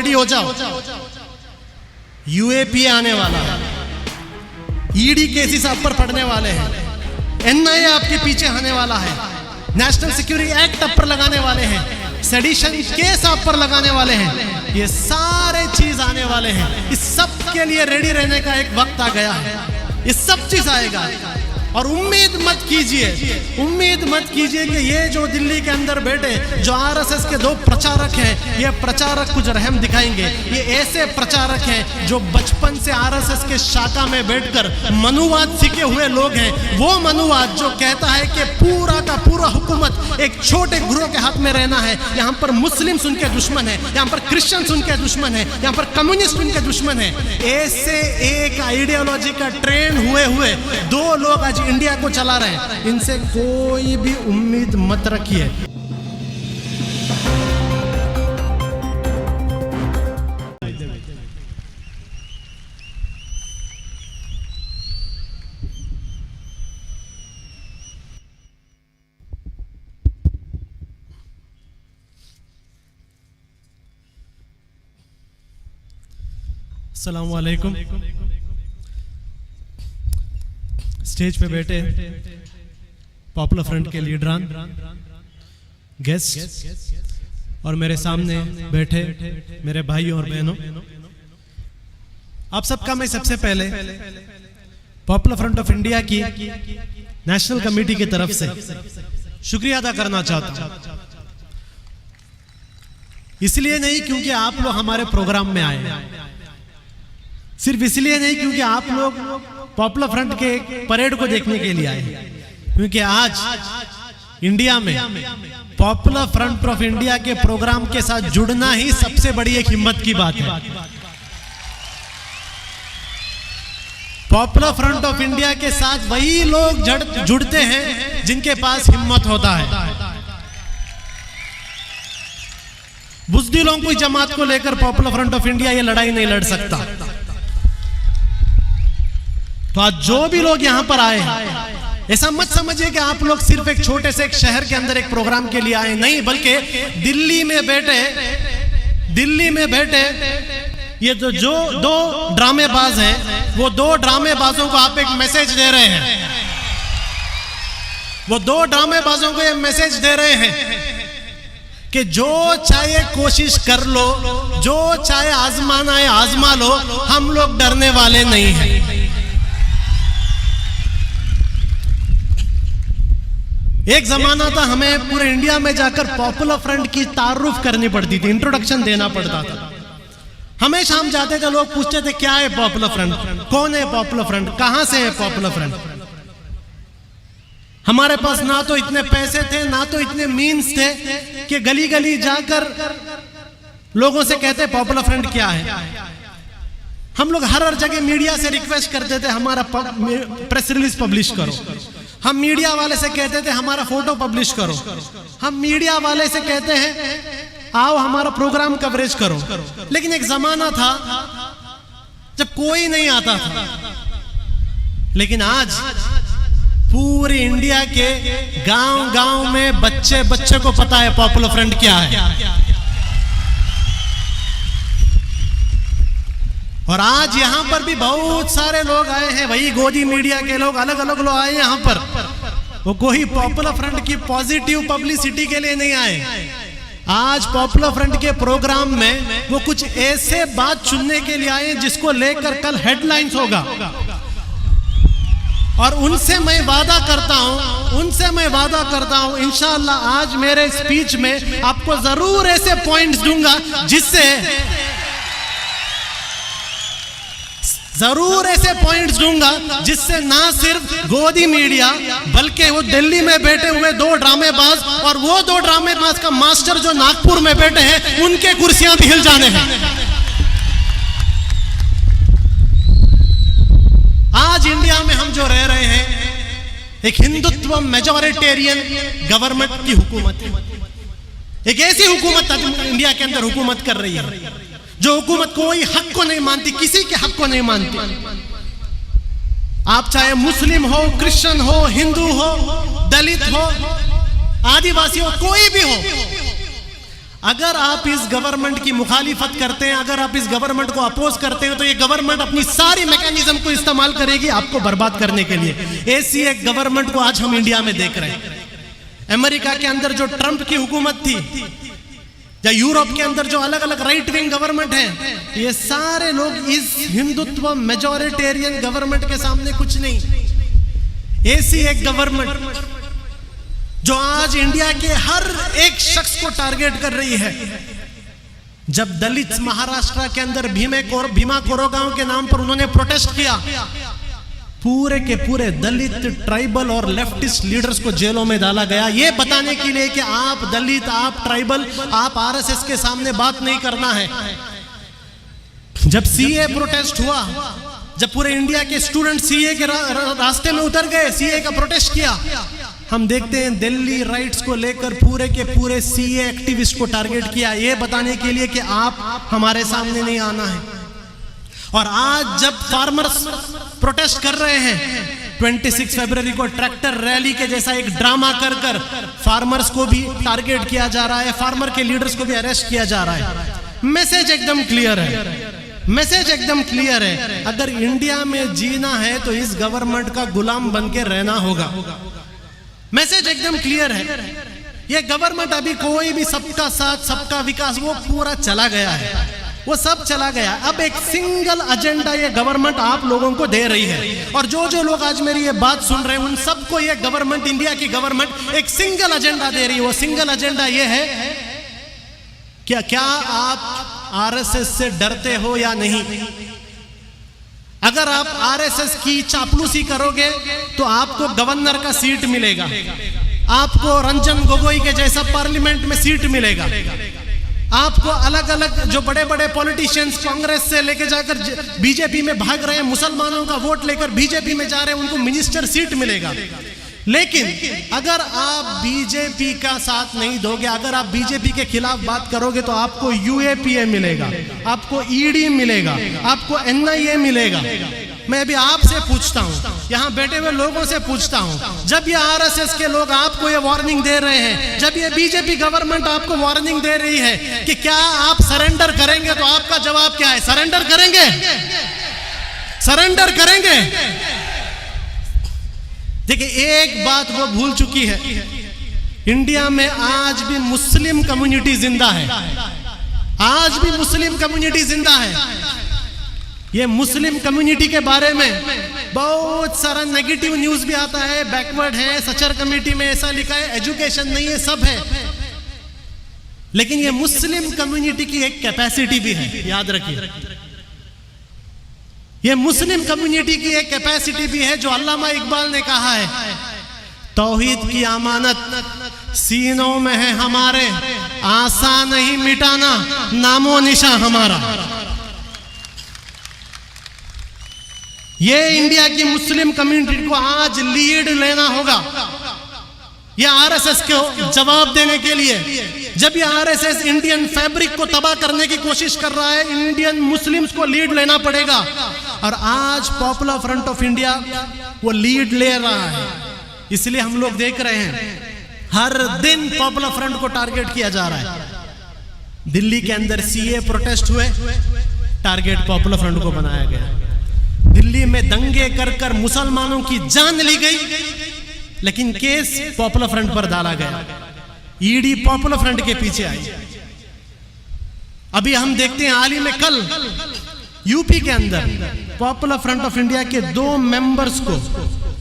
Ready हो जाओ, UAPA आने वाला है, ईडी केसेस आप पर पड़ने वाले हैं, एनआईए आपके पीछे आने वाला है, नेशनल सिक्योरिटी एक्ट आप पर लगाने वाले हैं, सेडिशन केस आप पर लगाने वाले हैं, ये सारे चीज आने वाले हैं। इस सब के लिए रेडी रहने का एक वक्त आ गया है, ये सब चीज आएगा। और उम्मीद मत कीजिए कि ये जो दिल्ली के अंदर बैठे जो आरएसएस के 2 प्रचारक हैं, ये प्रचारक कुछ रहम दिखाएंगे। ये ऐसे प्रचारक हैं जो बचपन से आरएसएस के शाखा में बैठकर मनुवाद सीखे हुए लोग हैं। वो मनुवाद जो कहता है कि पूरा का पूरा हुकूमत एक छोटे ग्रोह के हाथ में रहना है। यहाँ पर मुस्लिम्स उनके दुश्मन है, यहाँ पर क्रिश्चियंस उनके दुश्मन है, यहाँ पर कम्युनिस्ट उनके दुश्मन है। ऐसे एक आइडियोलॉजी का ट्रेंड हुए 2 लोग आज इंडिया को चला रहे हैं। इनसे कोई भी उम्मीद मत रखिए। अस्सलाम वालेकुम। स्टेज पे बैठे पॉपुलर फ्रंट के लीडरान, गेस्ट और मेरे सामने बैठे मेरे भाइयों और बहनों, आप सबका मैं सबसे पहले पॉपुलर फ्रंट ऑफ इंडिया की नेशनल कमेटी की तरफ से शुक्रिया अदा करना चाहता हूं। इसलिए नहीं क्योंकि आप लोग हमारे प्रोग्राम में आए, सिर्फ इसलिए नहीं क्योंकि आप लोग पॉपुलर फ्रंट के परेड को देखने के लिए आए, क्योंकि आज इंडिया में पॉपुलर फ्रंट ऑफ इंडिया के प्रोग्राम के साथ जुड़ना ही सबसे बड़ी एक हिम्मत की बात है। पॉपुलर फ्रंट ऑफ इंडिया के साथ वही लोग जुड़ते हैं जिनके पास हिम्मत होता है। बुज़दिलों की जमात को लेकर पॉपुलर फ्रंट ऑफ इंडिया ये लड़ाई नहीं लड़ सकता। तो आज जो भी लोग यहां पर आए हैं, ऐसा मत समझिए कि आप लोग सिर्फ एक छोटे से एक शहर के अंदर एक प्रोग्राम के लिए आए, नहीं, बल्कि दिल्ली में बैठे ये जो 2 ड्रामेबाज हैं, वो 2 ड्रामेबाजों को आप एक मैसेज दे रहे हैं। वो 2 ड्रामेबाजों को ये मैसेज दे रहे हैं कि जो चाहे कोशिश कर लो, जो चाहे आजमाना है आजमा लो, हम लोग डरने वाले नहीं हैं। एक जमाना था हमें पूरे इंडिया में जाकर पॉपुलर फ्रंट की तारुफ करनी पड़ती थी, इंट्रोडक्शन देना पड़ता था। हमेशा हम जाते थे, लोग पूछते थे क्या है पॉपुलर फ्रंट, कौन है पॉपुलर फ्रंट, कहां से है पॉपुलर फ्रंट। हमारे पास ना तो इतने पैसे थे, ना तो इतने मीन्स थे कि गली गली जाकर लोगों से कहते पॉपुलर फ्रंट क्या है। हम लोग हर जगह मीडिया से रिक्वेस्ट करते थे हमारा प्रेस रिलीज पब्लिश करो। हम मीडिया वाले से कहते थे हमारा फोटो पब्लिश करो। हम मीडिया वाले से कहते हैं आओ हमारा प्रोग्राम कवरेज करो। लेकिन एक जमाना था जब कोई नहीं आता था, लेकिन आज पूरे इंडिया के गांव-गांव में बच्चे को पता है पॉपुलर फ्रंट क्या है। और आज यहाँ पर भी बहुत सारे लोग आए हैं, वही गोदी मीडिया के लोग, अलग अलग लोग आए यहाँ पर। वो कोई पॉपुलर फ्रंट की पॉजिटिव पब्लिसिटी के लिए नहीं आए। आज पॉपुलर फ्रंट के प्रोग्राम में वो कुछ ऐसे बात चुनने के लिए आए जिसको लेकर कल हेडलाइंस होगा। और उनसे मैं वादा करता हूं इंशाअल्लाह आज मेरे स्पीच में आपको जरूर ऐसे पॉइंट्स दूंगा जिससे ना सिर्फ गोदी मीडिया बल्कि वो दिल्ली में बैठे हुए 2 ड्रामेबाज और वो 2 ड्रामेबाज का मास्टर जो नागपुर में बैठे हैं उनके कुर्सियां भी हिल जाने हैं। आज इंडिया में हम जो रह रहे हैं एक हिंदुत्व मेजॉरिटेरियन गवर्नमेंट की हुकूमत है। एक ऐसी हुकूमत इंडिया के अंदर हुकूमत कर रही है जो हुकूमत कोई हक को नहीं मानती, किसी के हक को नहीं मानती। आप चाहे मुस्लिम हो, क्रिश्चियन हो, हिंदू हो, दलित हो, आदिवासी हो, कोई भी हो, अगर आप इस गवर्नमेंट की मुखालिफत करते हैं, अगर आप इस गवर्नमेंट को अपोज करते हैं, तो ये गवर्नमेंट अपनी सारी मैकेनिज्म को इस्तेमाल करेगी आपको बर्बाद करने के लिए। ऐसी एक गवर्नमेंट को आज हम इंडिया में देख रहे हैं। अमेरिका के अंदर जो ट्रंप की हुकूमत थी, या यूरोप के अंदर जो अलग अलग राइट विंग गवर्नमेंट है, ये सारे लोग इस हिंदुत्व मेजॉरिटेरियन गवर्नमेंट के सामने कुछ नहीं। ऐसी एक गवर्नमेंट जो आज इंडिया के हर एक शख्स को टारगेट कर रही है। जब दलित महाराष्ट्र के अंदर भीमा कोरेगांव के नाम पर उन्होंने प्रोटेस्ट किया, पूरे के पूरे दलित, ट्राइबल और लेफ्टिस्ट लीडर्स को जेलों में डाला गया, ये बताने के लिए कि आप दलित, आप ट्राइबल, आप आरएसएस के सामने बात नहीं करना है। जब सीए प्रोटेस्ट हुआ, जब पूरे इंडिया के स्टूडेंट सीए के रास्ते में उतर गए, सीए का प्रोटेस्ट किया, हम देखते हैं दिल्ली राइट्स को लेकर पूरे के पूरे सीए एक्टिविस्ट को टारगेट किया, ये बताने के लिए कि आप हमारे सामने नहीं आना है। और आज जब फार्मर्स प्रोटेस्ट कर रहे हैं, 26 फरवरी को ट्रैक्टर रैली के जैसा एक ड्रामा कर फार्मर्स को भी टारगेट किया जा रहा है, फार्मर के लीडर्स को भी अरेस्ट किया जा रहा है। मैसेज एकदम क्लियर है, मैसेज एकदम क्लियर है। अगर इंडिया में जीना है तो इस गवर्नमेंट का गुलाम बन के रहना होगा। मैसेज एकदम क्लियर है। ये गवर्नमेंट अभी कोई भी सबका साथ सबका विकास, वो पूरा चला गया है, वो सब चला गया। अब एक सिंगल एजेंडा ये गवर्नमेंट आप लोगों को दे रही है। और जो जो लोग आज मेरी ये बात सुन रहे हैं, उन सबको ये गवर्नमेंट, इंडिया की गवर्नमेंट एक सिंगल एजेंडा दे रही है। वो सिंगल एजेंडा ये है कि क्या आप आरएसएस से डरते हो या नहीं। अगर आप आरएसएस की चापलूसी करोगे तो आपको गवर्नर का सीट मिलेगा, आपको रंजन गोगोई के जैसा पार्लियामेंट में सीट मिलेगा, आपको अलग अलग जो बड़े बड़े पॉलिटिशियंस कांग्रेस से लेके जाकर बीजेपी में भाग रहे हैं, मुसलमानों का वोट लेकर बीजेपी में जा रहे हैं, उनको मिनिस्टर सीट मिलेगा। लेकिन अगर आप बीजेपी का साथ नहीं दोगे, अगर आप बीजेपी के खिलाफ बात करोगे, तो आपको यूएपीए मिलेगा, आपको ईडी मिलेगा, आपको एनआईए मिलेगा। मैं अभी आपसे पूछता हूं, यहां बैठे हुए लोगों से पूछता हूं, जब ये आरएसएस के लोग आपको ये वार्निंग दे रहे हैं, जब ये बीजेपी गवर्नमेंट आपको वार्निंग दे रही है कि क्या आप सरेंडर करेंगे, तो आपका जवाब क्या है? सरेंडर करेंगे? सरेंडर करेंगे? देखिए, एक बात वो भूल चुकी है, इंडिया में आज भी मुस्लिम कम्युनिटी जिंदा है, आज भी मुस्लिम कम्युनिटी जिंदा है। ये मुस्लिम कम्युनिटी के बारे में बहुत सारा नेगेटिव न्यूज भी आता है, बैकवर्ड है, सचर कमेटी में ऐसा लिखा है, एजुकेशन नहीं है, सब है। लेकिन ये मुस्लिम कम्युनिटी की एक कैपेसिटी भी है, याद रखिए। ये मुस्लिम कम्युनिटी की एक कैपेसिटी भी है, जो अल्लामा इकबाल ने कहा है, तौहीद की अमानत सीनों में है हमारे, आसान नहीं मिटाना नामो निशा हमारा। ये इंडिया की मुस्लिम कम्युनिटी को आज लीड लेना होगा, ये आरएसएस को जवाब देने के लिए। जब ये आरएसएस इंडियन फैब्रिक को तबाह करने की कोशिश कर रहा है, इंडियन मुस्लिम्स को लीड लेना पड़ेगा। और आज पॉपुलर फ्रंट ऑफ इंडिया वो लीड ले रहा है, इसलिए हम लोग देख रहे हैं हर दिन पॉपुलर फ्रंट को टारगेट किया जा रहा है। दिल्ली के अंदर सीए प्रोटेस्ट हुए, टारगेट पॉपुलर फ्रंट को बनाया गया। दिल्ली में दंगे कर कर मुसलमानों की जान ली गई, लेकिन केस पॉपुलर फ्रंट पर डाला गया, ईडी पॉपुलर फ्रंट के पीछे आई। अभी हम देखते हैं हाल ही में कल यूपी के अंदर पॉपुलर फ्रंट ऑफ इंडिया के दो मेंबर्स को,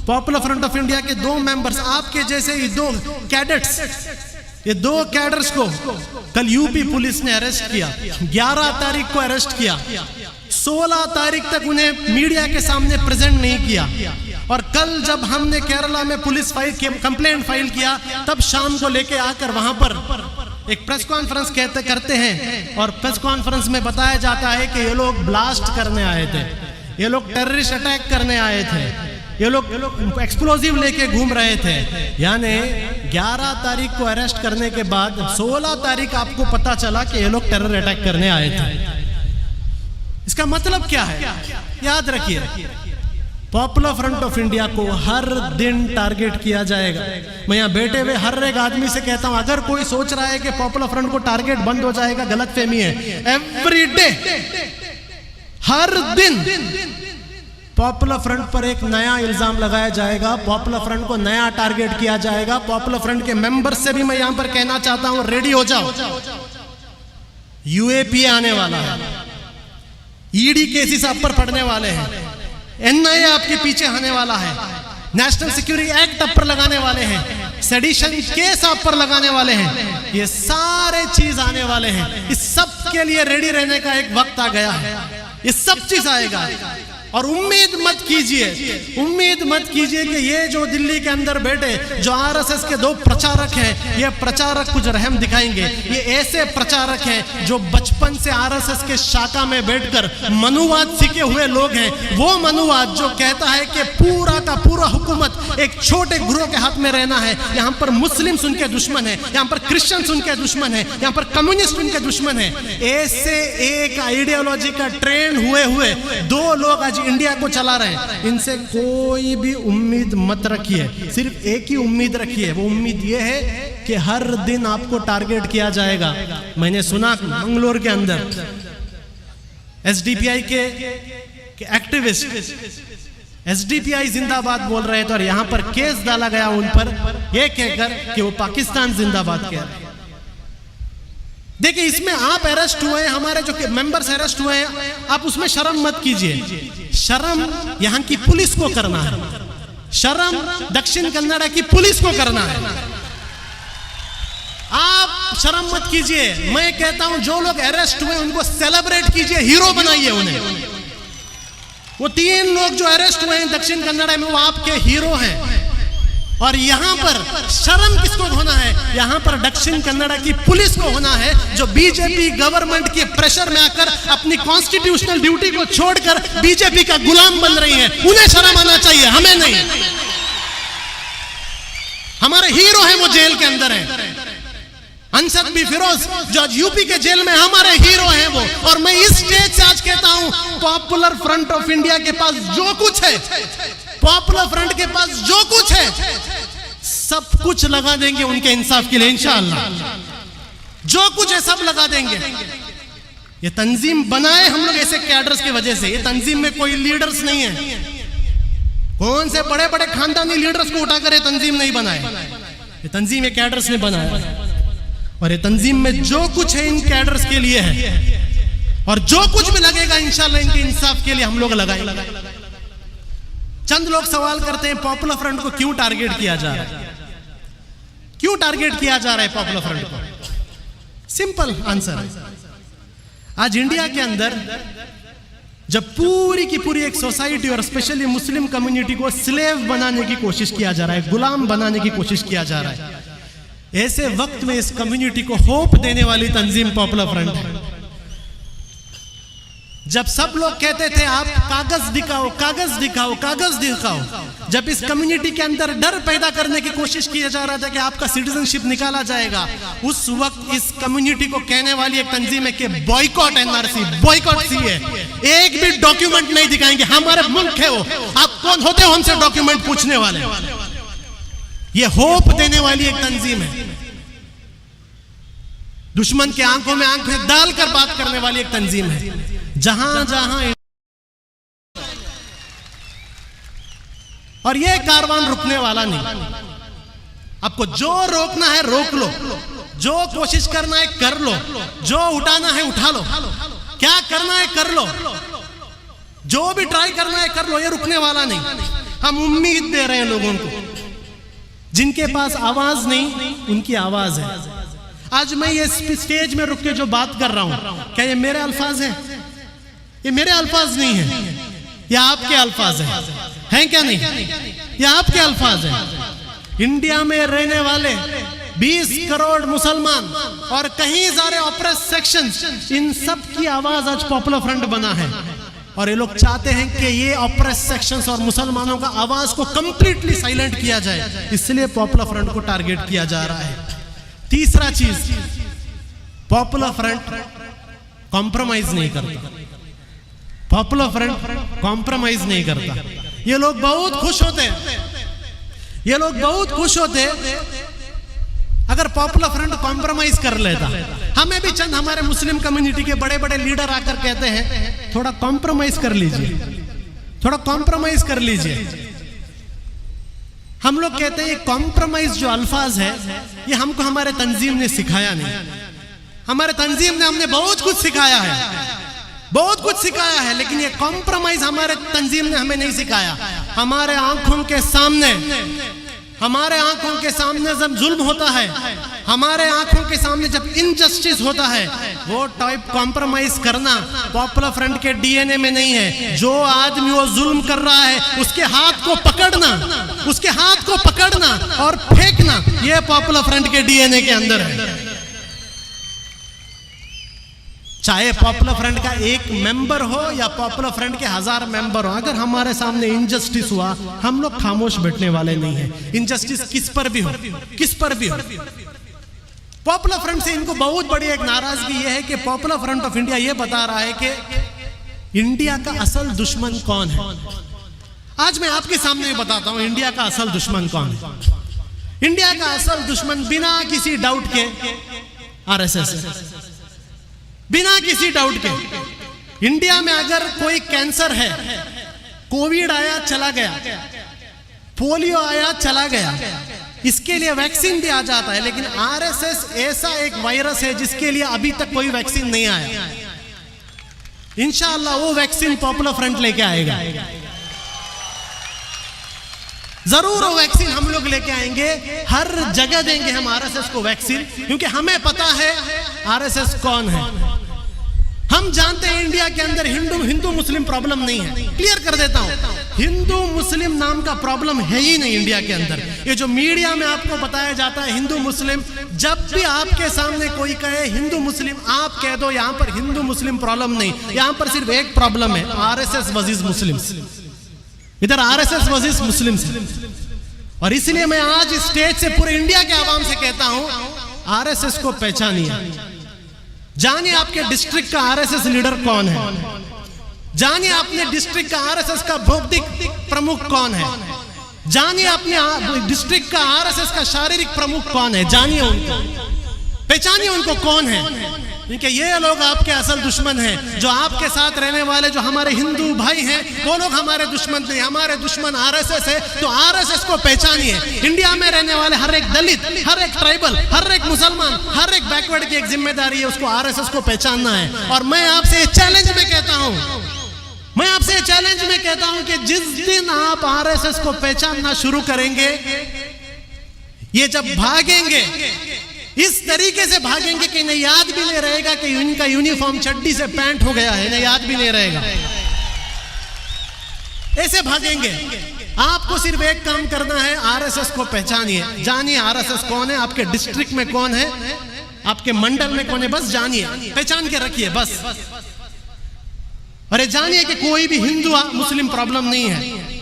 पॉपुलर फ्रंट ऑफ इंडिया के दो मेंबर्स, आपके जैसे ये दो कैडेट्स, ये दो कैडर्स को कल यूपी पुलिस ने अरेस्ट किया। 11 तारीख को अरेस्ट किया, 16 तारीख तक उन्हें मीडिया के सामने प्रेजेंट नहीं किया। और कल जब हमने केरला में पुलिस कंप्लेंट फाइल किया, तब शाम को लेके आकर वहां पर एक प्रेस कॉन्फ्रेंस करते हैं, और प्रेस कॉन्फ्रेंस में बताया जाता है कि ये लोग ब्लास्ट करने आए थे, ये लोग टेररिस्ट अटैक करने आए थे, ये लोग एक्सप्लोजिव लेके घूम रहे थे। यानी 11 तारीख को अरेस्ट करने के बाद 16 तारीख आपको पता चला कि ये लोग टेरर अटैक करने आए थे। इसका मतलब क्या है? याद रखिए, पॉपुलर फ्रंट ऑफ इंडिया को हर दिन टारगेट किया जाएगा। मैं यहाँ बैठे हुए हर एक आदमी से कहता हूं, अगर कोई सोच रहा है कि पॉपुलर फ्रंट को टारगेट बंद हो जाएगा, गलतफहमी है। एवरी डे, हर दिन पॉपुलर फ्रंट पर एक नया इल्जाम लगाया जाएगा, पॉपुलर फ्रंट को नया टारगेट किया जाएगा। पॉपुलर फ्रंट के मेंबर से भी मैं यहां पर कहना चाहता हूं, रेडी हो जाओ, यूएपीए आने वाला है, ईडी केसेस आप पर पड़ने वाले हैं, एनआईए आपके पीछे आने वाला है, नेशनल सिक्योरिटी एक्ट आप पर लगाने वाले हैं, सेडिशन केस आप पर लगाने वाले हैं, ये सारे चीज आने वाले हैं। इस सब के लिए रेडी रहने का एक वक्त आ गया है, ये सब चीज आएगा। और उम्मीद मत कीजिए कि ये जो दिल्ली के अंदर बैठे जो आरएसएस के दो प्रचारक हैं, ये प्रचारक कुछ रहम दिखाएंगे। ये ऐसे प्रचारक हैं जो बचपन से आरएसएस के शाखा में बैठकर मनुवाद सीखे हुए लोग हैं। वो मनुवाद जो कहता है कि पूरा का पूरा हुकूमत एक छोटे ग्रोह के हाथ में रहना है। यहाँ पर मुस्लिम्स उनके दुश्मन है, यहाँ पर क्रिश्चियंस उनके दुश्मन है, यहाँ पर कम्युनिस्ट उनके दुश्मन है। ऐसे एक आइडियोलॉजी का ट्रेंड हुए दो लोग आज इंडिया को चला रहे हैं। इनसे कोई भी उम्मीद मत रखिए, सिर्फ एक ही उम्मीद रखिए, वो उम्मीद ये है कि हर दिन आपको टारगेट किया जाएगा। मैंने सुना मंगलोर के अंदर एसडीपीआई के एक्टिविस्ट एसडीपीआई जिंदाबाद बोल रहे थे और यहां पर केस डाला गया उन पर यह कहकर कि वो पाकिस्तान जिंदाबाद कह रहे हैं। देखिए, इसमें आप अरेस्ट हुए, हमारे जो मेंबर्स अरेस्ट हुए हैं, आप उसमें शर्म मत कीजिए। शर्म यहाँ की पुलिस को करना है, शर्म दक्षिण कन्नड़ा की पुलिस को करना है। आप शर्म मत कीजिए। मैं कहता हूं जो लोग अरेस्ट हुए उनको सेलिब्रेट कीजिए, हीरो बनाइए उन्हें। वो 3 लोग जो अरेस्ट हुए हैं दक्षिण कन्नड़ा में, वो आपके हीरो हैं। और यहां पर शर्म किसको होना है? यहां पर दक्षिण कन्नड़ा की पुलिस को होना है, जो बीजेपी गवर्नमेंट के प्रेशर में आकर अपनी कॉन्स्टिट्यूशनल ड्यूटी को छोड़कर बीजेपी का गुलाम बन रही है। उन्हें शर्म आना चाहिए, हमें नहीं। हमारे हीरो हैं, वो जेल के अंदर हैं। अंसद बी फिरोज जो आज यूपी के जेल में, हमारे हीरो हैं वो। और मैं इस स्टेज से आज कहता हूं, पॉपुलर फ्रंट ऑफ इंडिया के पास जो कुछ है, पॉपुलर फ्रंट के पास जो कुछ है, सब कुछ लगा देंगे उनके इंसाफ के लिए इंशाअल्लाह। जो कुछ है सब लगा देंगे। ये तंजीम बनाए हम लोग ऐसे कैडर्स की वजह से। ये तंजीम में कोई लीडर्स नहीं है, कौन से बड़े बड़े खानदानी लीडर्स को उठाकर ये तंजीम नहीं बनाए। ये तंजीम ये कैडर्स ने बनाया और ये तंजीम में जो कुछ है इन कैडर्स के लिए है। और जो कुछ भी लगेगा इंशाअल्लाह इनके इंसाफ के लिए हम लोग लगाएंगे। चंद लोग सवाल करते हैं पॉपुलर फ्रंट को क्यों टारगेट किया जा रहा है, क्यों टारगेट किया जा रहा है पॉपुलर फ्रंट को? सिंपल आंसर है, आज इंडिया के अंदर जब पूरी की पूरी एक सोसाइटी और स्पेशली मुस्लिम कम्युनिटी को स्लेव बनाने की कोशिश किया जा रहा है, गुलाम बनाने की कोशिश किया जा रहा है, ऐसे वक्त में इस कम्युनिटी को होप देने वाली तंजीम पॉपुलर फ्रंट है। जब सब लोग कहते थे आप कागज दिखाओ, कागज दिखाओ, कागज दिखाओ, जब इस कम्युनिटी के अंदर डर पैदा करने की कोशिश किया जा रहा था कि आपका सिटीजनशिप निकाला जाएगा, उस वक्त इस कम्युनिटी को कहने वाली एक तंजीम है कि बॉयकॉट एनआरसी, बॉयकॉट सीए। एक भी डॉक्यूमेंट नहीं दिखाएंगे, हमारे मुल्क है वो, आप कौन होते हो हमसे डॉक्यूमेंट पूछने वाले? ये होप देने वाली एक तंजीम है, दुश्मन के आंखों में आंखें डालकर बात करने वाली एक तंजीम है। जहां जहां और ये कारवान रुकने वाला नहीं। आपको जो रोकना है रोक लो, जो कोशिश करना है कर लो, जो उठाना है उठा लो, क्या करना है कर लो, जो भी ट्राई करना है कर लो, ये रुकने वाला नहीं। हम उम्मीद दे रहे हैं लोगों को, जिनके पास आवाज नहीं उनकी आवाज है। आज मैं ये स्टेज में रुक के जो बात कर रहा हूं, क्या ये मेरे अल्फाज हैं? ये मेरे अल्फाज नहीं है, ये आपके अल्फाज हैं क्या नहीं? ये आपके अल्फाज हैं। इंडिया में रहने वाले 20 करोड़ मुसलमान और कहीं सारे ऑप्रेस सेक्शंस, इन सब की आवाज आज पॉपुलर फ्रंट बना है। और ये लोग चाहते हैं कि ये ऑप्रेस सेक्शंस और मुसलमानों का आवाज को कंप्लीटली साइलेंट किया जाए, इसलिए पॉपुलर फ्रंट को टारगेट किया जा रहा है। तीसरा चीज, पॉपुलर फ्रंट कॉम्प्रोमाइज नहीं करता। पॉपुलर फ्रंट कॉम्प्रोमाइज नहीं करता। ये लोग बहुत खुश होते, ये लोग बहुत खुश होते अगर पॉपुलर फ्रंट कॉम्प्रोमाइज कर लेता। हमें भी चंद हमारे मुस्लिम कम्युनिटी के बड़े बड़े लीडर आकर कहते हैं थोड़ा कॉम्प्रोमाइज कर लीजिए, थोड़ा कॉम्प्रोमाइज कर लीजिए। हम लोग कहते हैं कॉम्प्रोमाइज जो अल्फाज है ये हमको हमारे तंजीम ने सिखाया नहीं। हमारे तंजीम ने हमने बहुत कुछ सिखाया है, बहुत कुछ सिखाया है, लेकिन ये कॉम्प्रोमाइज हमारे तंजीम ने हमें नहीं सिखाया। हमारे आंखों के सामने, हमारे आंखों के सामने जब जुल्म होता है, हमारे आंखों के सामने जब इनजस्टिस होता है, वो टाइप कॉम्प्रोमाइज करना पॉपुलर फ्रंट के डीएनए में नहीं है। जो आदमी वो जुल्म कर रहा है उसके हाथ को पकड़ना, उसके हाथ को पकड़ना और फेंकना, ये पॉपुलर फ्रंट के डीएनए के अंदर है। चाहे पॉपुलर फ्रंट का एक मेंबर हो या पॉपुलर फ्रंट के 1000 मेंबर हो, अगर हमारे सामने इनजस्टिस हुआ हम लोग खामोश बैठने वाले नहीं हैं। इनजस्टिस किस पर भी हो, किस पर भी हो। पॉपुलर फ्रंट से इनको बहुत बड़ी एक नाराजगी यह है कि पॉपुलर फ्रंट ऑफ इंडिया यह बता रहा है कि इंडिया का असल दुश्मन कौन है। आज मैं आपके सामने बताता हूं इंडिया का असल दुश्मन कौन है। इंडिया का असल दुश्मन बिना किसी डाउट के आरएसएस है, बिना किसी डाउट के। इंडिया में अगर कोई कैंसर है, कोविड आया चला गया, पोलियो आया चला गया, इसके लिए वैक्सीन भी आ जाता है, लेकिन आरएसएस ऐसा एक वायरस है जिसके लिए अभी तक कोई वैक्सीन नहीं आया। इंशाअल्लाह वो वैक्सीन पॉपुलर फ्रंट लेके आएगा, जरूर वो वैक्सीन हम लोग लेके आएंगे। हर जगह देंगे हम आरएसएस को वैक्सीन, क्योंकि हमें पता है आरएसएस कौन है। हम जानते हैं इंडिया के अंदर हिंदू मुस्लिम प्रॉब्लम नहीं है। क्लियर कर देता हूं, हिंदू मुस्लिम नाम का प्रॉब्लम है ही नहीं इंडिया के अंदर। ये जो मीडिया में आपको बताया जाता है हिंदू मुस्लिम, जब भी आपके सामने कोई कहे हिंदू मुस्लिम, आप कह दो यहां पर हिंदू मुस्लिम प्रॉब्लम नहीं, यहां पर सिर्फ एक प्रॉब्लम है, आरएसएस वर्सेस मुस्लिम्स। इधर आरएसएस वर्सेस मुस्लिम्स। और इसलिए मैं आज इस स्टेज से पूरे इंडिया के आवाम से कहता हूं, आरएसएस को पहचानिए। जानिए आपके डिस्ट्रिक्ट का आरएसएस लीडर कौन है, जानिए अपने डिस्ट्रिक्ट का आरएसएस का भौतिक प्रमुख कौन है, जानिए अपने डिस्ट्रिक्ट का आरएसएस का शारीरिक प्रमुख कौन है, जानिए उनको, पहचानिए उनको कौन है। क्योंकि ये लोग आपके असल दुश्मन हैं। जो आपके साथ रहने वाले जो हमारे हिंदू भाई हैं वो लोग हमारे दुश्मन नहीं, हमारे दुश्मन आरएसएस है। तो आरएसएस को पहचानिए। इंडिया में रहने वाले हर एक दलित, हर एक ट्राइबल, हर एक मुसलमान, हर एक बैकवर्ड की एक जिम्मेदारी है, उसको आरएसएस को पहचानना है। और मैं आपसे चैलेंज में कहता हूं, मैं आपसे चैलेंज में कहता हूं कि जिस दिन आप आरएसएस को पहचानना शुरू करेंगे, ये जब भागेंगे इस तरीके से भागेंगे कि इन्हें याद भी नहीं रहेगा कि इनका यूनिफॉर्म चड्डी से पैंट हो गया है, इन्हें याद भी नहीं रहेगा। ऐसे भागेंगे। आपको सिर्फ एक काम करना है, आरएसएस को पहचानिए, जानिए आरएसएस कौन है, आपके डिस्ट्रिक्ट में कौन है, आपके मंडल में कौन है, बस जानिए, पहचान के रखिए बस। अरे जानिए कि कोई भी हिंदू मुस्लिम प्रॉब्लम नहीं है।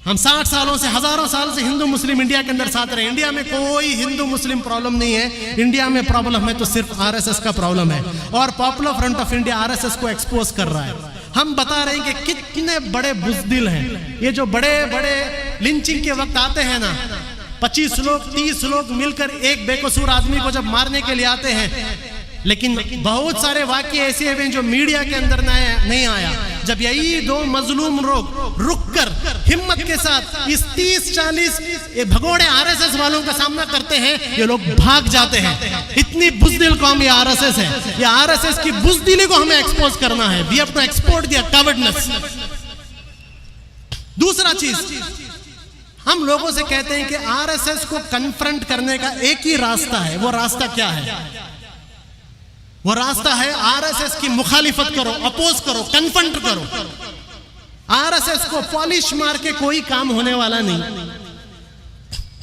हम 60 सालों से, हजारों साल से हिंदू मुस्लिम इंडिया के अंदर साथ रहे। इंडिया में कोई हिंदू मुस्लिम प्रॉब्लम नहीं है। इंडिया में प्रॉब्लम है तो सिर्फ आरएसएस का प्रॉब्लम है। और popular front of India RSS को एक्सपोज कर रहा है। हम बता रहे हैं कि कितने बड़े बुज़दिल हैं ये, जो बड़े बड़े लिंचिंग के वक्त आते हैं ना, 25 लोग 30 लोग मिलकर एक बेकसूर आदमी को जब मारने के लिए आते हैं, लेकिन बहुत सारे वाकये ऐसे हैं जो मीडिया के अंदर नहीं आया। जब यही दो मजलूम लोग रुककर हिम्मत के साथ इस 30-40 भगोड़े आरएसएस वालों का सामना करते हैं, ये लोग भाग जाते हैं। इतनी बुज़दिल कौम ये आरएसएस है। ये आरएसएस की बुज़दिली को हमें एक्सपोज करना है। We have to export the coveredness. दूसरा चीज, हम लोगों से कहते हैं कि आरएसएस को कन्फ्रंट करने का एक ही रास्ता है। वो रास्ता क्या है? वो रास्ता है आरएसएस की मुखालिफत करो, अपोज करो, कन्फ्रंट करो। आरएसएस को पॉलिश मार के कोई काम होने वाला नहीं।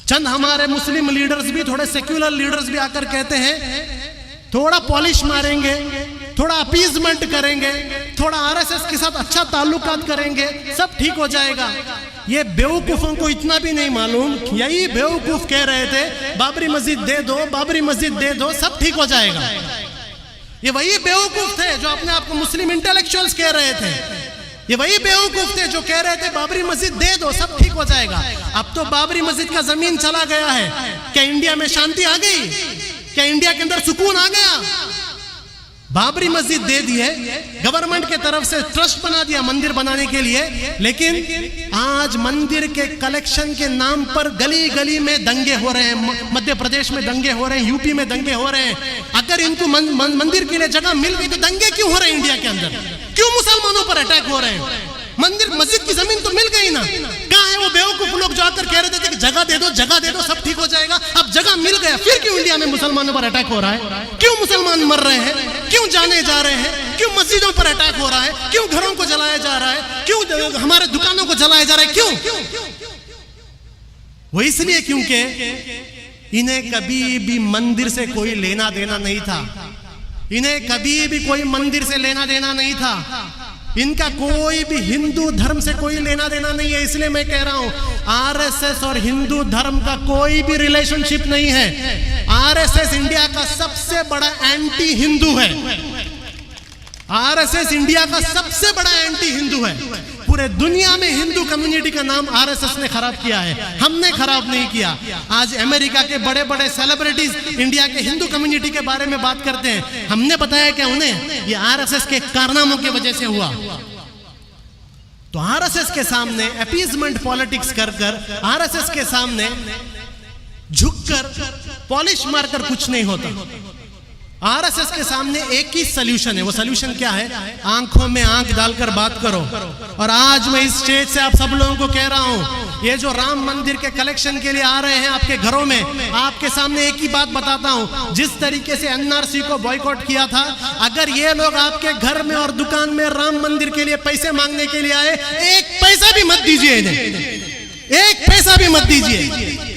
चंद हमारे मुस्लिम लीडर्स भी, थोड़े सेक्युलर लीडर्स भी आकर कहते हैं थोड़ा पॉलिश मारेंगे, थोड़ा अपीजमेंट करेंगे, थोड़ा आरएसएस के साथ अच्छा ताल्लुकात करेंगे, सब ठीक हो जाएगा। ये बेवकूफों को इतना भी नहीं मालूम, यही बेवकूफ कह रहे थे बाबरी मस्जिद दे दो, बाबरी मस्जिद दे दो, सब ठीक हो जाएगा। ये वही बेवकूफ थे जो अपने आप को मुस्लिम इंटेलेक्चुअल्स कह रहे थे। ये वही बेवकूफ थे जो कह रहे थे बाबरी मस्जिद दे दो सब ठीक हो जाएगा। अब तो बाबरी मस्जिद का जमीन चला गया है। क्या इंडिया में शांति आ गई? क्या इंडिया के अंदर सुकून आ गया? बाबरी मस्जिद दे दी है, गवर्नमेंट के तरफ से ट्रस्ट बना दिया मंदिर बनाने के लिए, लेकिन आज मंदिर के कलेक्शन के नाम पर गली गली में दंगे हो रहे हैं। मध्य प्रदेश में दंगे हो रहे हैं, यूपी में दंगे हो रहे हैं। अगर इनको मंदिर के लिए जगह मिल गई तो दंगे क्यों हो रहे हैं इंडिया के अंदर? क्यों मुसलमानों पर अटैक हो रहे हैं? मंदिर मस्जिद की जमीन तो मिल गई ना। कहां है वो बेवकूफ लोग जो आकर कह रहे थे कि जगह दे दो सब ठीक हो जाएगा? अब जगह मिल गया, फिर क्यों इंडिया में मुसलमानों पर अटैक हो रहा है? क्यों मुसलमान मर रहे हैं? क्यों जाने जा रहे हैं? क्यों मस्जिदों पर अटैक हो रहा है? क्यों घरों को जलाया जा रहा है? क्यों हमारे दुकानों को जलाया जा रहा है? क्यों? वो इसलिए क्योंकि इन्हें कभी भी मंदिर से कोई लेना देना नहीं था। इन्हें कभी भी कोई मंदिर से लेना देना नहीं था। इनका कोई भी हिंदू धर्म से कोई लेना देना नहीं है। इसलिए मैं कह रहा हूं आरएसएस और हिंदू धर्म का कोई भी रिलेशनशिप नहीं है। आरएसएस इंडिया का सबसे बड़ा एंटी हिंदू है। आरएसएस इंडिया का सबसे बड़ा एंटी हिंदू है। पूरे दुनिया में हिंदू कम्युनिटी का नाम आरएसएस ने खराब किया है, हमने खराब नहीं किया। आज अमेरिका के बड़े बड़े सेलिब्रिटीज इंडिया के हिंदू कम्युनिटी के बारे में बात करते हैं। हमने बताया कि उन्हें ये आरएसएस के कारनामों की वजह से हुआ। तो आरएसएस के सामने अपीजमेंट पॉलिटिक्स कर आरएसएस के सामने झुककर पॉलिश मारकर कुछ नहीं होता। आरएसएस के सामने एक ही सलूशन है। वो सलूशन क्या है? आंखों में आंख डालकर बात करो। और आज मैं इस स्टेज से आप सब लोगों को कह रहा हूं, ये जो राम मंदिर के कलेक्शन के लिए आ रहे हैं आपके घरों में, आपके सामने एक ही बात बताता हूं। जिस तरीके से एनआरसी को बॉयकॉट किया था, अगर ये लोग आपके घर में और दुकान में राम मंदिर के लिए पैसे मांगने के लिए आए, एक पैसा भी मत दीजिए इन्हें, एक पैसा भी मत दीजिए।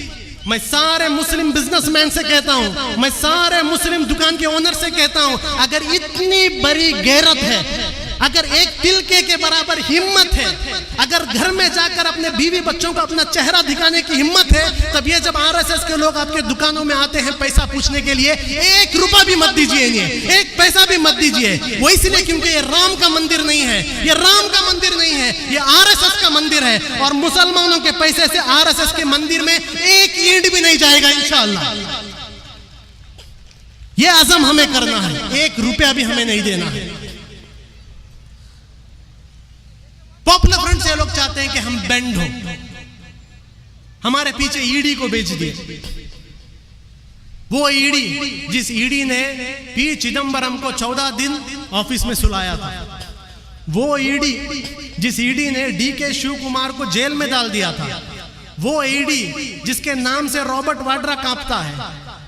मैं सारे मुस्लिम बिजनेसमैन से कहता हूं, मैं सारे मुस्लिम दुकान के ओनर से कहता हूं, अगर इतनी बड़ी गैरत है, अगर एक तिलके के बराबर हिम्मत है, अगर घर में जाकर अपने बीवी बच्चों को अपना चेहरा दिखाने की हिम्मत है, तब ये जब आरएसएस के लोग आपके दुकानों में आते हैं पैसा पूछने के लिए, एक रुपया भी मत दीजिए इन्हें, एक पैसा भी मत दीजिए। वो इसलिए क्योंकि ये राम का मंदिर नहीं है, ये राम का मंदिर नहीं है, ये आरएसएस का मंदिर है। और मुसलमानों के पैसे से आरएसएस के मंदिर में एक ईंट भी नहीं जाएगा इंशाअल्लाह। ये आज़म हमें करना है, एक रुपया भी हमें नहीं देना है। पॉपुलर फ्रंट से लोग चाहते हैं कि हम बेंड हो, हमारे पीछे ईडी को बेच दिए। वो ईडी जिस ईडी ने पी चिदंबरम को 14 दिन ऑफिस में सुलाया था, वो ईडी जिस ईडी ने डीके शिव कुमार को जेल में डाल दिया था, वो ईडी जिसके नाम से रॉबर्ट वाड्रा कांपता है,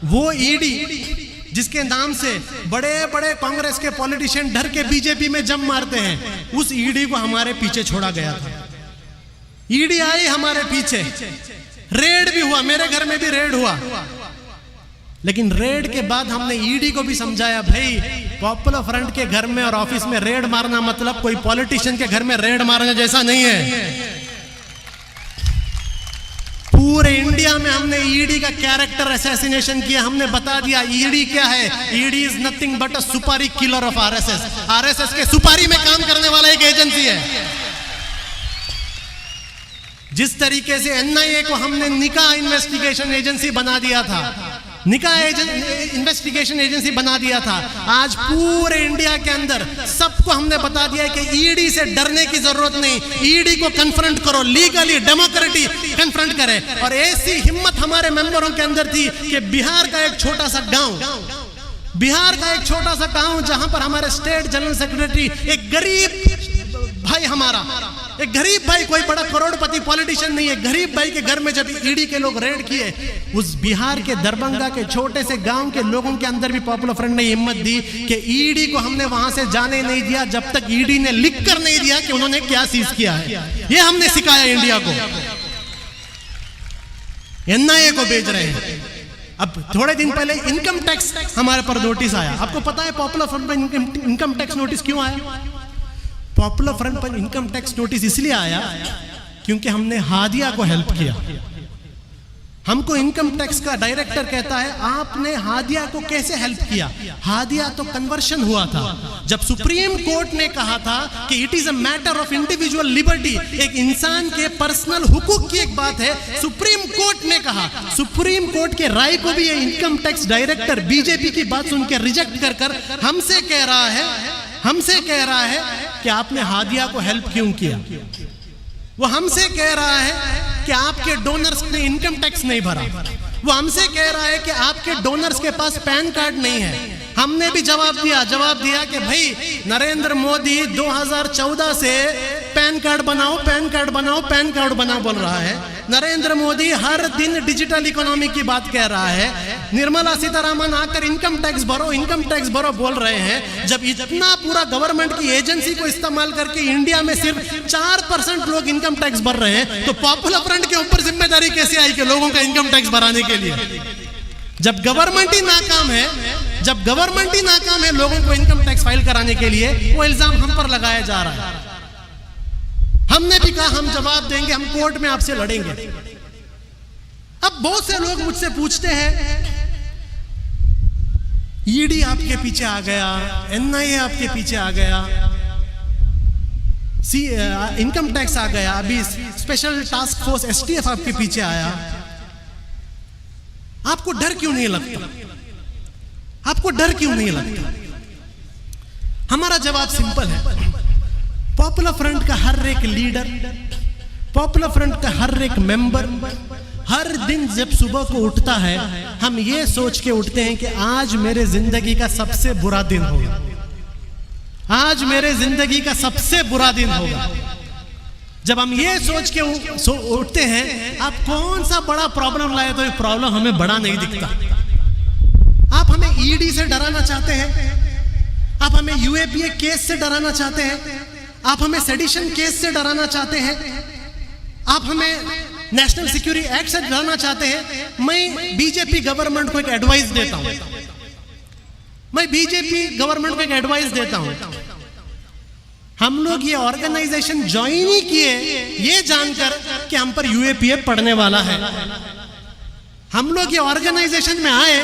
वो ईडी जिसके नाम से बड़े बड़े कांग्रेस के पॉलिटिशियन डर के बीजेपी में जम मारते हैं, उस ईडी को हमारे पीछे छोड़ा गया था। ईडी आई हमारे पीछे, रेड भी हुआ, मेरे घर में भी रेड हुआ, लेकिन रेड के बाद हमने ईडी को भी समझाया, भाई पॉपुलर फ्रंट के घर में और ऑफिस में रेड मारना मतलब कोई पॉलिटिशियन के घर में रेड मारना जैसा नहीं है। पूरे इंडिया में हमने ईडी का कैरेक्टर असैसिनेशन किया। हमने बता दिया ईडी क्या है। ईडी इज नथिंग बट अ सुपारी किलर ऑफ आरएसएस। आरएसएस के सुपारी में काम करने वाला एक एजेंसी है। जिस तरीके से एनआईए को हमने निकाह इन्वेस्टिगेशन एजेंसी बना दिया था, निकाह इन्वेस्टिगेशन एजेंसी बना दिया था, आज पूरे इंडिया के अंदर सबको हमने बता दिया कि ईडी से डरने की जरूरत नहीं, ईडी को कन्फ्रंट करो, लीगली डेमोक्रेटिक कन्फ्रंट करे। और ऐसी हिम्मत हमारे मेंबरों के अंदर थी कि बिहार का एक छोटा सा गांव, बिहार का एक छोटा सा गांव जहां पर हमारे स्टेट जनरल सेक्रेटरी, एक गरीब भाई, हमारा एक गरीब भाई, कोई बड़ा करोड़पति पॉलिटिशियन नहीं है, गरीब भाई के घर में जब ईडी के लोग रेड किए, उस बिहार के दरभंगा के छोटे से गांव के लोगों के अंदर भी पॉपुलर फ्रंट ने हिम्मत दी कि ईडी को हमने वहां से जाने नहीं दिया जब तक ईडी ने लिख कर नहीं दिया कि उन्होंने क्या सीज किया है। ये हमने सिखाया इंडिया को। एनआईए को भेज रहे हैं। अब थोड़े दिन पहले इनकम टैक्स हमारे पर नोटिस आया। आपको पता है पॉपुलर फ्रंट पर इनकम टैक्स नोटिस क्यों आया? पॉपुलर फ्रंट पर इनकम टैक्स नोटिस इसलिए आया क्योंकि हमने हादिया को हेल्प किया। हमको इनकम टैक्स का डायरेक्टर कहता है आपने हादिया को कैसे हेल्प किया। हादिया तो कन्वर्शन हुआ था। जब सुप्रीम कोर्ट ने कहा था कि it is a matter of individual liberty, एक इंसान के पर्सनल हुकूक की एक बात है, सुप्रीम कोर्ट ने कहा, सुप्रीम कोर्ट के राय को भी ये इनकम टैक्स डायरेक्टर बीजेपी की बात सुन के रिजेक्ट कर कर हमसे कह रहा है कि आपने हादिया को हेल्प क्यों किया। वो हमसे कह रहा है कि आपके डोनर्स ने इनकम टैक्स नहीं भरा। वो हमसे कह रहा है कि आपके डोनर्स के पास पैन कार्ड नहीं है। हमने भी जवाब दिया कि भाई नरेंद्र मोदी 2014 से पैन कार्ड बनाओ बोल रहा है। नरेंद्र मोदी हर दिन डिजिटल इकोनॉमी की बात कह रहा है। निर्मला सीतारामन आकर इनकम टैक्स भरो बोल रहे हैं। जब इतना पूरा गवर्नमेंट की एजेंसी को इस्तेमाल करके इंडिया में सिर्फ 4% लोग इनकम टैक्स भर रहे हैं, तो पॉपुलर फ्रंट के ऊपर जिम्मेदारी कैसे आई कि लोगों का इनकम टैक्स भराने के लिए? जब गवर्नमेंट ही नाकाम है लोगों को इनकम टैक्स फाइल कराने के लिए, वो इल्जाम हम पर लगाया जा रहा है। हमने भी कहा हम जवाब देंगे, हम कोर्ट में आपसे लड़ेंगे। अब बहुत से लोग मुझसे पूछते हैं ईडी आपके पीछे आ गया, एनआईए आपके पीछे आ गया, इनकम टैक्स आ गया, अभी स्पेशल टास्क फोर्स एसटीएफ आपके पीछे आया, आपको डर क्यों नहीं लगता? हमारा जवाब सिंपल है। पॉपुलर फ्रंट का हर एक लीडर, पॉपुलर फ्रंट का हर एक मेंबर हर दिन जब सुबह को उठता है, हम ये सोच के उठते हैं कि आज मेरे जिंदगी का सबसे बुरा दिन होगा, आज मेरे जिंदगी का सबसे बुरा दिन होगा। जब हम ये सोच के उठते हैं, आप कौन सा बड़ा प्रॉब्लम लाए तो ये प्रॉब्लम हमें बड़ा नहीं दिखता। आप हमें ईडी से डराना चाहते हैं, आप हमें यूएपीए केस से डराना चाहते हैं, आप हमें सेडिशन केस से डराना चाहते हैं, आप हमें नेशनल सिक्योरिटी एक्ट से डराना चाहते हैं। मैं बीजेपी गवर्नमेंट को एक एडवाइस देता हूं, हम लोग ये ऑर्गेनाइजेशन ज्वाइन ही किए ये जानकर कि हम पर यूएपीए पड़ने वाला है। हम लोग ये ऑर्गेनाइजेशन में आए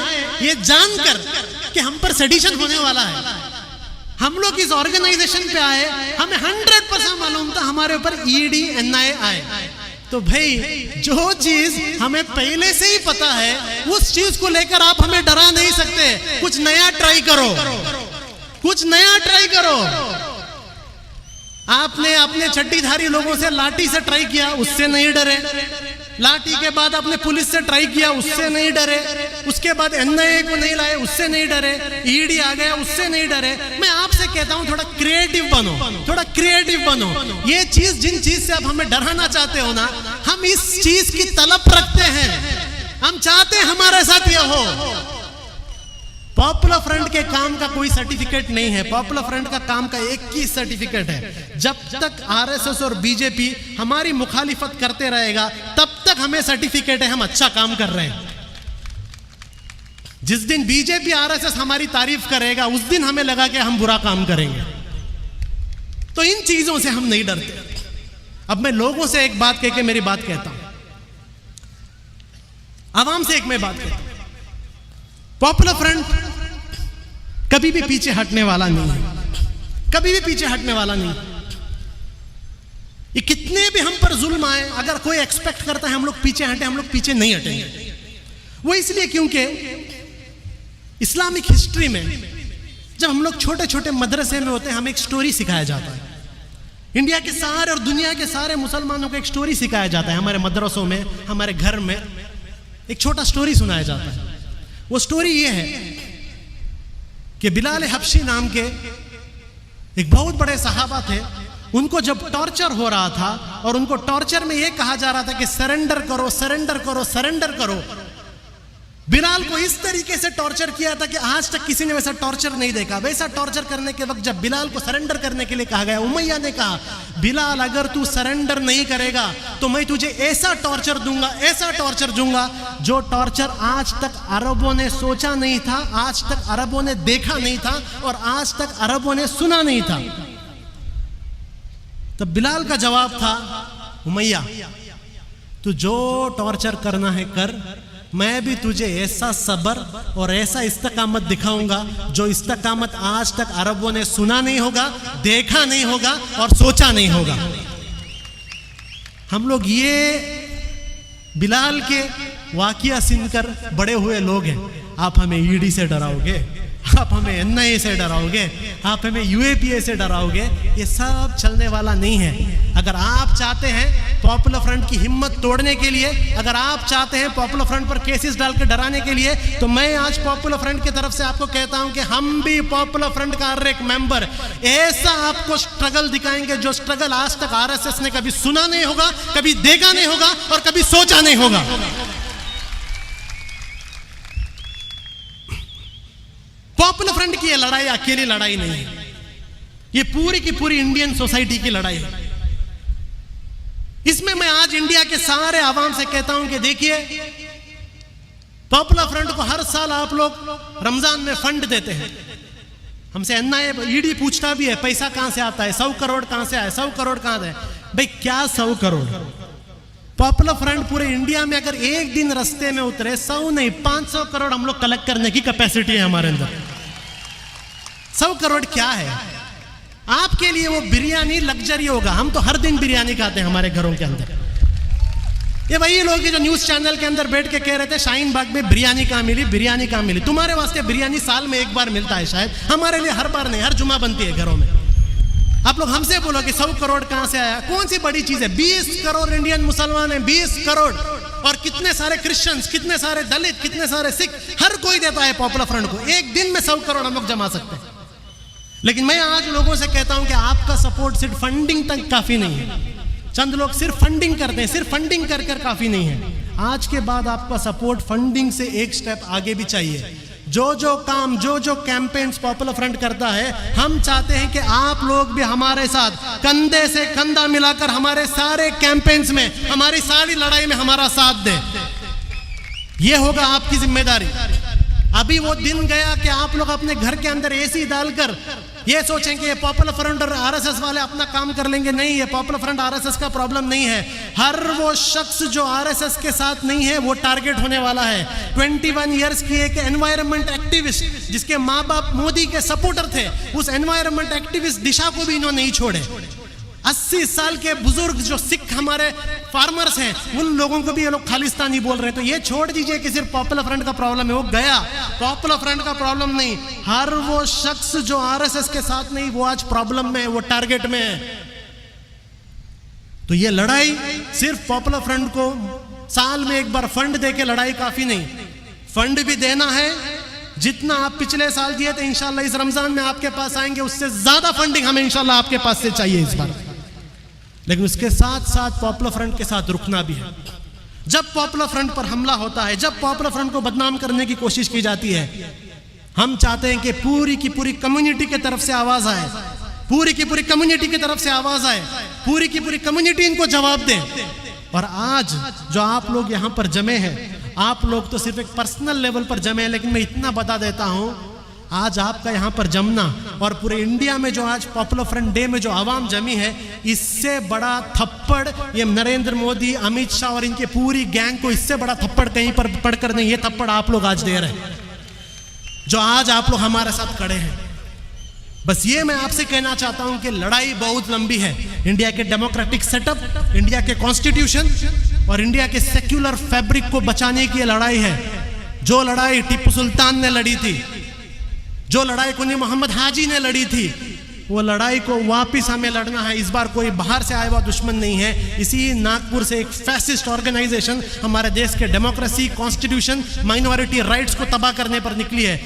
ये जानकर कि हम पर सेडिशन होने वाला है। हम लोग इस ऑर्गेनाइजेशन पे आए, हमें 100% मालूम था हमारे ऊपर ईडी एनआईए आए। तो भाई जो चीज हमें पहले से ही पता है उस चीज को लेकर आप हमें डरा नहीं सकते। कुछ नया ट्राई करो। आपने अपने चड्डीधारी लोगों से लाठी से ट्राई किया, उससे नहीं डरे। लाठी के बाद आपने पुलिस से ट्राई किया, उससे नहीं डरे। उसके बाद एनआईए को नहीं लाए, उससे नहीं डरे। ईडी आ गया, उससे नहीं डरे। मैं आपसे कहता हूं थोड़ा क्रिएटिव बनो। ये चीज जिन चीज से आप हमें डराना चाहते हो ना, हम इस चीज की तलब रखते हैं। हम चाहते हैं हमारे साथ ये हो। पॉपुलर फ्रंट के काम का कोई सर्टिफिकेट नहीं है। पॉपुलर फ्रंट का काम का एक ही सर्टिफिकेट है, जब तक आरएसएस और बीजेपी हमारी मुखालिफत करते रहेगा तब तक हमें सर्टिफिकेट है हम अच्छा काम कर रहे हैं। जिस दिन बीजेपी आरएसएस हमारी तारीफ करेगा उस दिन हमें लगा कि हम बुरा काम करेंगे। तो इन चीजों से हम नहीं डरते। अब मैं लोगों से एक बात कह के मेरी बात कहता हूं, आवाम से एक मैं बात कहता हूं। पॉपुलर फ्रंट कभी भी पीछे हटने वाला नहीं है। ये कितने भी हम पर जुल्म आए, अगर कोई एक्सपेक्ट करता है हम लोग पीछे हटे, हम लोग पीछे नहीं हटेंगे। वो इसलिए क्योंकि इस्लामिक हिस्ट्री में जब हम लोग छोटे छोटे मदरसे में होते हैं, हमें एक स्टोरी सिखाया जाता है। इंडिया के सारे और दुनिया के सारे मुसलमानों को एक स्टोरी सिखाया जाता है। हमारे मदरसों में, हमारे घर में एक छोटा स्टोरी सुनाया जाता है। वो स्टोरी ये है कि बिलाल हबशी नाम के एक बहुत बड़े सहाबा थे। उनको जब टॉर्चर हो रहा था और उनको टॉर्चर में ये कहा जा रहा था कि सरेंडर करो, बिलाल को इस तरीके से टॉर्चर किया था कि आज तक किसी ने वैसा टॉर्चर नहीं देखा। वैसा टॉर्चर करने के वक्त जब बिलाल को सरेंडर करने के लिए कहा गया, उमैया ने कहा बिलाल अगर तू सरेंडर नहीं करेगा तो मैं तुझे ऐसा टॉर्चर दूंगा जो टॉर्चर आज तक अरबों ने सोचा नहीं था, आज तक अरबों ने देखा नहीं था और आज तक अरबों ने सुना नहीं था। तब बिलाल का जवाब था, उमैया तू जो टॉर्चर करना है कर, मैं भी तुझे ऐसा सबर और ऐसा इस्तकामत दिखाऊंगा जो इस्तकामत आज तक अरबों ने सुना नहीं होगा, देखा नहीं होगा और सोचा नहीं होगा। हम लोग ये बिलाल के वाकिया सुनकर बड़े हुए लोग हैं। आप हमें ईडी से डराओगे, आप हमें एनआईए से डराओगे, आप हमें यूएपीए से डराओगे, ये सब चलने वाला नहीं है। अगर आप चाहते हैं पॉपुलर फ्रंट की हिम्मत तोड़ने के लिए, अगर आप चाहते हैं पॉपुलर फ्रंट पर केसेस डाल के डराने के लिए, तो मैं आज पॉपुलर फ्रंट की तरफ से आपको कहता हूं कि हम भी पॉपुलर फ्रंट का हर एक मेंबर ऐसा आपको स्ट्रगल दिखाएंगे जो स्ट्रगल आज तक आरएसएस ने कभी सुना नहीं होगा, कभी देखा नहीं होगा और कभी सोचा नहीं होगा। पॉपुलर फ्रंट की ये लड़ाई अकेली लड़ाई नहीं है, ये पूरी की पूरी इंडियन सोसाइटी की लड़ाई है। इसमें मैं आज इंडिया के सारे आवाम से कहता हूं कि देखिए, पॉपुलर फ्रंट को हर साल आप लोग रमजान में फंड देते हैं। हमसे एनआईए ईडी पूछता भी है पैसा कहां से आता है, 100 करोड़ कहां से आया, 100 करोड़ कहां से? भाई क्या 100 करोड़? पॉपुलर फ्रंट पूरे इंडिया में अगर एक दिन रास्ते में उतरे, 100 नहीं 500 करोड़ हम लोग कलेक्ट करने की कैपेसिटी है हमारे अंदर। 100 करोड़ क्या है आपके लिए? वो बिरयानी लग्जरी होगा। हम तो हर दिन बिरयानी खाते हैं हमारे घरों के अंदर। ये वही लोग जो न्यूज चैनल के अंदर बैठ के कह रहे थे शाहीन बाग में बिरयानी कहां मिली, बिरयानी कहां मिली। तुम्हारे वास्ते बिरयानी साल में एक बार मिलता है शायद, हमारे लिए हर बार नहीं, हर जुमा बनती है घरों में। आप लोग हमसे बोलो कि 100 करोड़ कहां से आया? कौन सी बड़ी चीज है? 20 करोड़ इंडियन मुसलमान हैं, 20 करोड़, और कितने सारे क्रिश्चियंस, कितने सारे दलित, कितने सारे सिख, हर कोई देता है पॉपुलर फ्रंट को। एक दिन में 100 करोड़ हम लोग जमा सकते हैं। लेकिन मैं आज लोगों से कहता हूं कि आपका सपोर्ट सिर्फ फंडिंग तक काफी नहीं है। चंद लोग सिर्फ फंडिंग करते हैं, सिर्फ फंडिंग कर कर काफी नहीं है। आज के बाद आपका सपोर्ट फंडिंग से एक स्टेप आगे भी चाहिए। जो काम, जो कैंपेन्स पॉपुलर फ्रंट करता है, हम चाहते हैं कि आप लोग भी हमारे साथ कंधे से कंधा मिलाकर हमारे सारे कैंपेन्स में, हमारी सारी लड़ाई में हमारा साथ दें। यह होगा आपकी जिम्मेदारी। अभी वो दिन गया कि आप लोग अपने घर के अंदर एसी डालकर ये सोचें कि ये पॉपुलर फ्रंट और आरएसएस वाले अपना काम कर लेंगे। नहीं, ये पॉपुलर फ्रंट आरएसएस का प्रॉब्लम नहीं है। हर वो शख्स जो आरएसएस के साथ नहीं है वो टारगेट होने वाला है। 21 इयर्स की एक एनवायरनमेंट एक्टिविस्ट जिसके माँ बाप मोदी के सपोर्टर थे, उस एनवायरनमेंट एक्टिविस्ट दिशा को भी इन्होंने नहीं छोड़े। 80 साल के बुजुर्ग जो सिख हमारे फार्मर्स हैं, उन लोगों को भी ये लोग खालिस्तानी बोल रहे हैं। तो ये छोड़ दीजिए कि सिर्फ पॉपुलर फ्रंट का प्रॉब्लम है, वो गया। पॉपुलर फ्रंट का प्रॉब्लम नहीं, हर वो शख्स जो आरएसएस के साथ नहीं वो आज प्रॉब्लम में है, वो टारगेट में है। तो ये लड़ाई सिर्फ पॉपुलर फ्रंट को साल में एक बार फंड देके लड़ाई काफी नहीं, फंड भी देना है। जितना आप पिछले साल दिए थे, इंशाल्लाह इस रमजान में आपके पास आएंगे, उससे ज्यादा फंडिंग हमें इंशाल्लाह आपके पास से चाहिए इस बार। लेकिन उसके साथ साथ पॉपुलर फ्रंट के साथ रुकना भी है। जब पॉपुलर फ्रंट पर हमला होता है, जब पॉपुलर फ्रंट को बदनाम करने की कोशिश की जाती है, हम चाहते हैं कि पूरी की पूरी कम्युनिटी की तरफ से आवाज आए, पूरी की पूरी कम्युनिटी की तरफ से आवाज आए, पूरी की पूरी कम्युनिटी इनको जवाब दे। और आज जो आप लोग यहाँ पर जमे हैं, आप लोग तो सिर्फ एक पर्सनल लेवल पर जमे हैं, लेकिन मैं इतना बता देता हूँ, आज आपका यहाँ पर जमना और पूरे इंडिया में जो आज पॉपुलर फ्रंट डे में जो आवाम जमी है, इससे बड़ा थप्पड़ ये नरेंद्र मोदी, अमित शाह और इनके पूरी गैंग को इससे बड़ा थप्पड़ कहीं पर पड़कर नहीं, ये थप्पड़ आप लोग आज दे रहे हैं, जो आज आप लोग हमारे साथ खड़े हैं। बस ये मैं आपसे कहना चाहता हूं कि लड़ाई बहुत लंबी है। इंडिया के डेमोक्रेटिक सेटअप, इंडिया के कॉन्स्टिट्यूशन और इंडिया के सेक्युलर फैब्रिक को बचाने की लड़ाई है। जो लड़ाई टीपू सुल्तान ने लड़ी थी, जो लड़ाई कुनी मोहम्मद हाजी ने लड़ी थी, वो लड़ाई को वापस हमें लड़ना है। इस बार कोई बाहर से आया हुआ दुश्मन नहीं है। इसी नागपुर से एक फैसिस्ट ऑर्गेनाइजेशन हमारे देश के डेमोक्रेसी, कॉन्स्टिट्यूशन, माइनॉरिटी राइट्स को तबाह करने पर निकली है।